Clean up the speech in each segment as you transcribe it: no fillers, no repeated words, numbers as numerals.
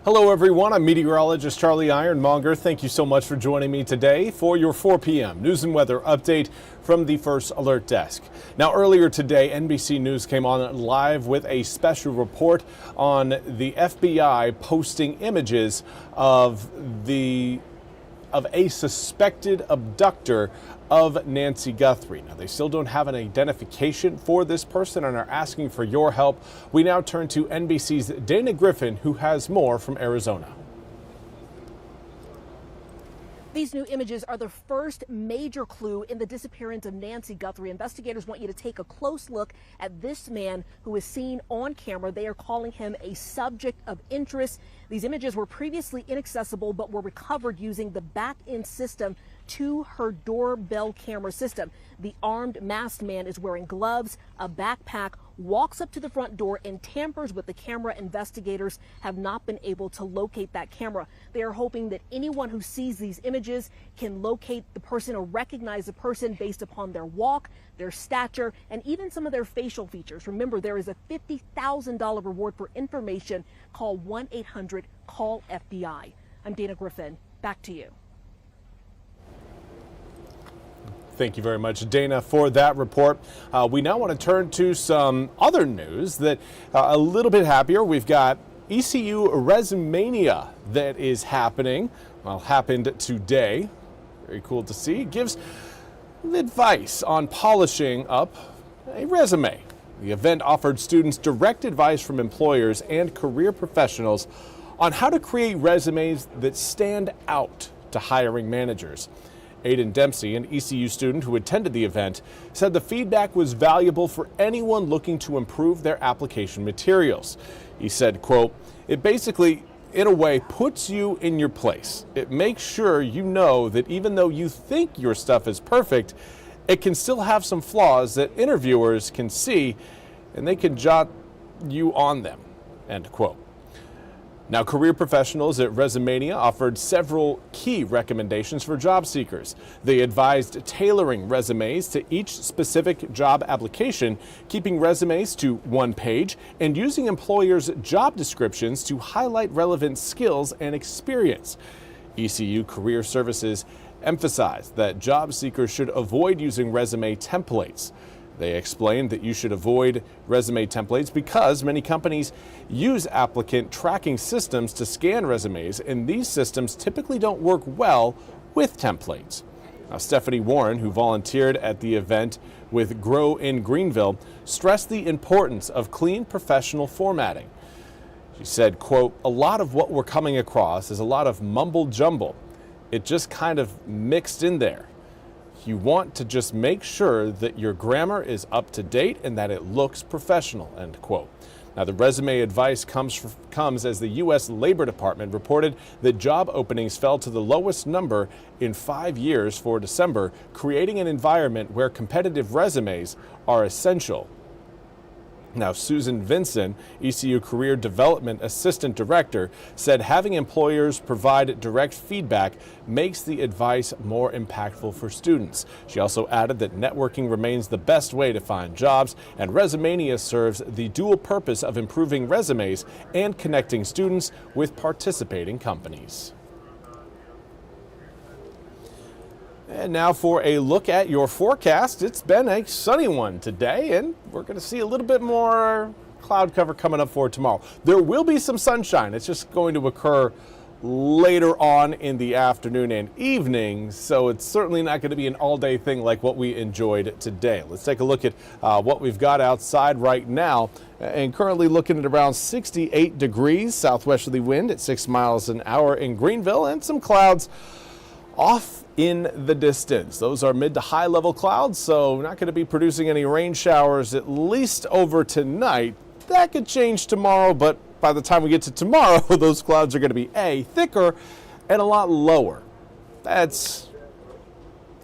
Hello everyone, I'm Meteorologist Charlie Ironmonger. Thank you so much for joining me today for your 4 p.m. news and weather update from the First Alert Desk. Now earlier today, NBC News came on live with a special report on the FBI posting images of a suspected abductor of Nancy Guthrie. Now, they still don't have an identification for this person and are asking for your help. We now turn to NBC's Dana Griffin, who has more from Arizona. These new images are the first major clue in the disappearance of Nancy Guthrie. Investigators want you to take a close look at this man who is seen on camera. They are calling him a subject of interest. These images were previously inaccessible but were recovered using the back-end system to her doorbell camera system. The armed masked man is wearing gloves, a backpack, walks up to the front door and tampers with the camera. Investigators have not been able to locate that camera. They are hoping that anyone who sees these images can locate the person or recognize the person based upon their walk, their stature, and even some of their facial features. Remember, there is a $50,000 reward for information. Call 1-800-CALL-FBI. I'm Dana Griffin. Back to you. Thank you very much, Dana, for that report. We now want to turn to some other news that a little bit happier. We've got ECU Resumania that is happening. Well, happened today. Very cool to see. It gives advice on polishing up a resume. The event offered students direct advice from employers and career professionals on how to create resumes that stand out to hiring managers. Aiden Dempsey, an ECU student who attended the event, said the feedback was valuable for anyone looking to improve their application materials. He said, quote, "It basically, in a way, puts you in your place. It makes sure you know that even though you think your stuff is perfect, it can still have some flaws that interviewers can see and they can jot you on them," end quote. Now, career professionals at Resumania offered several key recommendations for job seekers. They advised tailoring resumes to each specific job application, keeping resumes to one page, and using employers' job descriptions to highlight relevant skills and experience. ECU Career Services emphasized that job seekers should avoid using resume templates. They explained that you should avoid resume templates because many companies use applicant tracking systems to scan resumes, and these systems typically don't work well with templates. Now, Stephanie Warren, who volunteered at the event with Grow in Greenville, stressed the importance of clean professional formatting. She said, quote, "A lot of what we're coming across is a lot of mumble jumble. It just kind of mixed in there. You want to just make sure that your grammar is up to date and that it looks professional," end quote. Now, the resume advice comes as the U.S. Labor Department reported that job openings fell to the lowest number in 5 years for December, creating an environment where competitive resumes are essential. Now, Susan Vinson, ECU Career Development Assistant Director, said having employers provide direct feedback makes the advice more impactful for students. She also added that networking remains the best way to find jobs, and Resumania serves the dual purpose of improving resumes and connecting students with participating companies. And now for a look at your forecast. It's been a sunny one today, and we're going to see a little bit more cloud cover coming up for tomorrow. There will be some sunshine. It's just going to occur later on in the afternoon and evening, so it's certainly not going to be an all-day thing like what we enjoyed today. Let's take a look at what we've got outside right now, and currently looking at around 68 degrees, southwesterly wind at 6 miles an hour in Greenville, and some clouds off in the distance. Those are mid to high level clouds, so not going to be producing any rain showers, at least over tonight. That could change tomorrow, but by the time we get to tomorrow, those clouds are going to be thicker and a lot lower. That's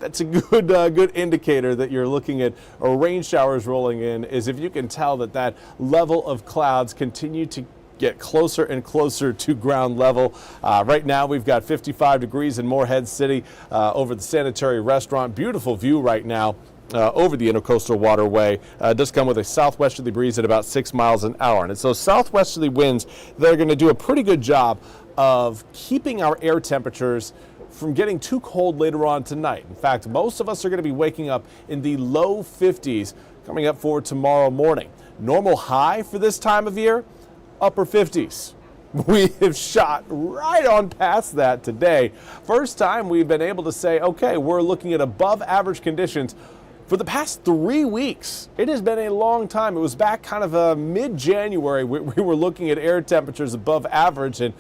a good indicator that you're looking at rain showers rolling in, is if you can tell that level of clouds continue to get closer and closer to ground level. Right now we've got 55 degrees in Morehead City over the Sanitary Restaurant. Beautiful view right now over the intercoastal waterway. Does come with a southwesterly breeze at about 6 miles an hour. And it's those southwesterly winds that are going to do a pretty good job of keeping our air temperatures from getting too cold later on tonight. In fact, most of us are going to be waking up in the low 50s coming up for tomorrow morning. Normal high for this time of year, upper 50s. We have shot right on past that today. First time we've been able to say, okay, we're looking at above average conditions for the past 3 weeks. It has been a long time. It was back kind of mid-January. We were looking at air temperatures above average, and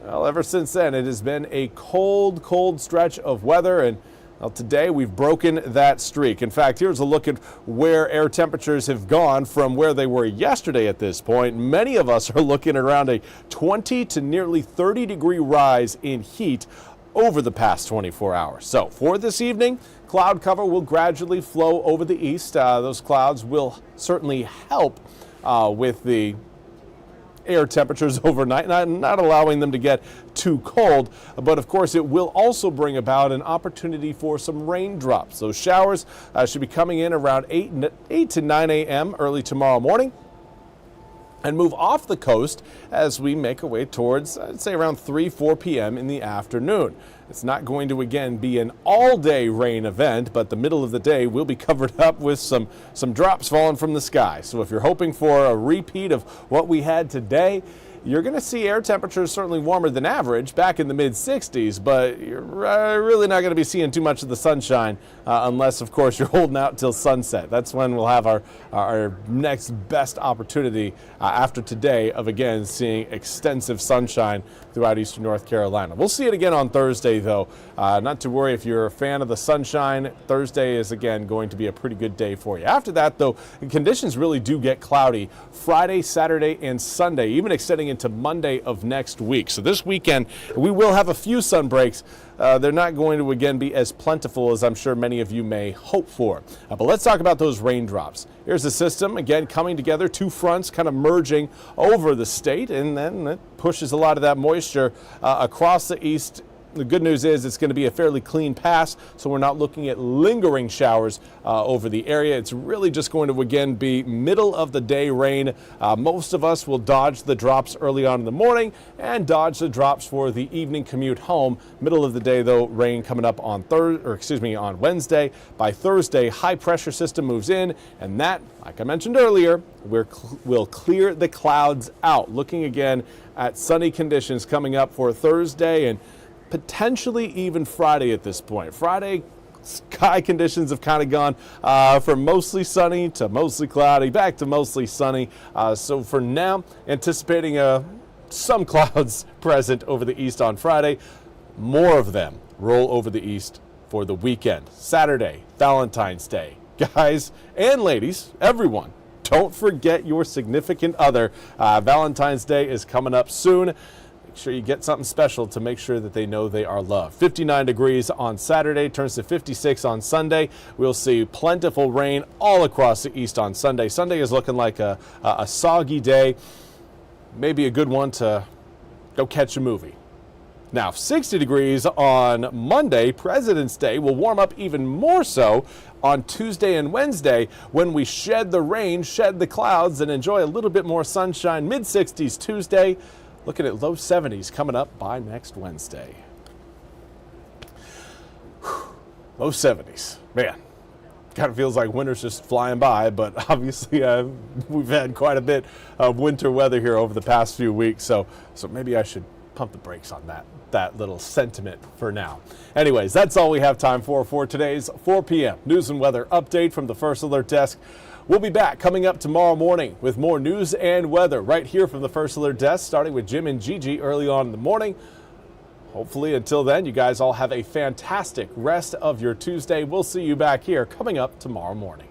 well, ever since then, it has been a cold, cold stretch of weather, and well, today we've broken that streak. In fact, here's a look at where air temperatures have gone from where they were yesterday at this point. Many of us are looking at around a 20 to nearly 30-degree rise in heat over the past 24 hours. So for this evening, cloud cover will gradually flow over the east. Those clouds will certainly help with the air temperatures overnight, not allowing them to get too cold, but of course it will also bring about an opportunity for some raindrops. Those showers should be coming in around 8 to 9 a.m. early tomorrow morning and move off the coast as we make our way towards, I'd say, around 4 p.m. in the afternoon. It's not going to, again, be an all-day rain event, but the middle of the day will be covered up with some drops falling from the sky. So if you're hoping for a repeat of what we had today, you're going to see air temperatures certainly warmer than average, back in the mid-60s, but you're really not going to be seeing too much of the sunshine unless, of course, you're holding out till sunset. That's when we'll have our next best opportunity after today of, again, seeing extensive sunshine throughout eastern North Carolina. We'll see it again on Thursday, though. Not to worry if you're a fan of the sunshine. Thursday is, again, going to be a pretty good day for you. After that, though, conditions really do get cloudy Friday, Saturday, and Sunday, even extending into Monday of next week. So this weekend, we will have a few sun breaks. They're not going to, again, be as plentiful as I'm sure many of you may hope for. But let's talk about those raindrops. Here's the system, again, coming together, two fronts kind of merging over the state, and then it pushes a lot of that moisture across the east. The good news is it's going to be a fairly clean pass, so we're not looking at lingering showers over the area. It's really just going to, again, be middle of the day rain. Most of us will dodge the drops early on in the morning and dodge the drops for the evening commute home. Middle of the day, though, rain coming up on on Wednesday. By Thursday, high pressure system moves in, and that, like I mentioned earlier, will clear the clouds out. Looking again at sunny conditions coming up for Thursday and potentially even Friday at this point. Friday, sky conditions have kind of gone from mostly sunny to mostly cloudy, back to mostly sunny. So for now, anticipating some clouds present over the east on Friday. More of them roll over the east for the weekend. Saturday, Valentine's Day. Guys and ladies, everyone, don't forget your significant other. Valentine's Day is coming up soon. Make sure you get something special to make sure that they know they are loved. 59 degrees on Saturday, turns to 56 on Sunday. We'll see plentiful rain all across the east on Sunday. Sunday is looking like a soggy day, maybe a good one to go catch a movie. Now, 60 degrees on Monday, President's Day, will warm up even more so on Tuesday and Wednesday when we shed the rain, shed the clouds, and enjoy a little bit more sunshine. Mid-60s Tuesday. Looking at low 70s coming up by next Wednesday. Low 70s. Man, kind of feels like winter's just flying by, but obviously we've had quite a bit of winter weather here over the past few weeks, so maybe I should pump the brakes on that little sentiment for now. Anyways, that's all we have time for today's 4 p.m. news and weather update from the First Alert Desk. We'll be back coming up tomorrow morning with more news and weather right here from the First Alert Desk, starting with Jim and Gigi early on in the morning. Hopefully, until then, you guys all have a fantastic rest of your Tuesday. We'll see you back here coming up tomorrow morning.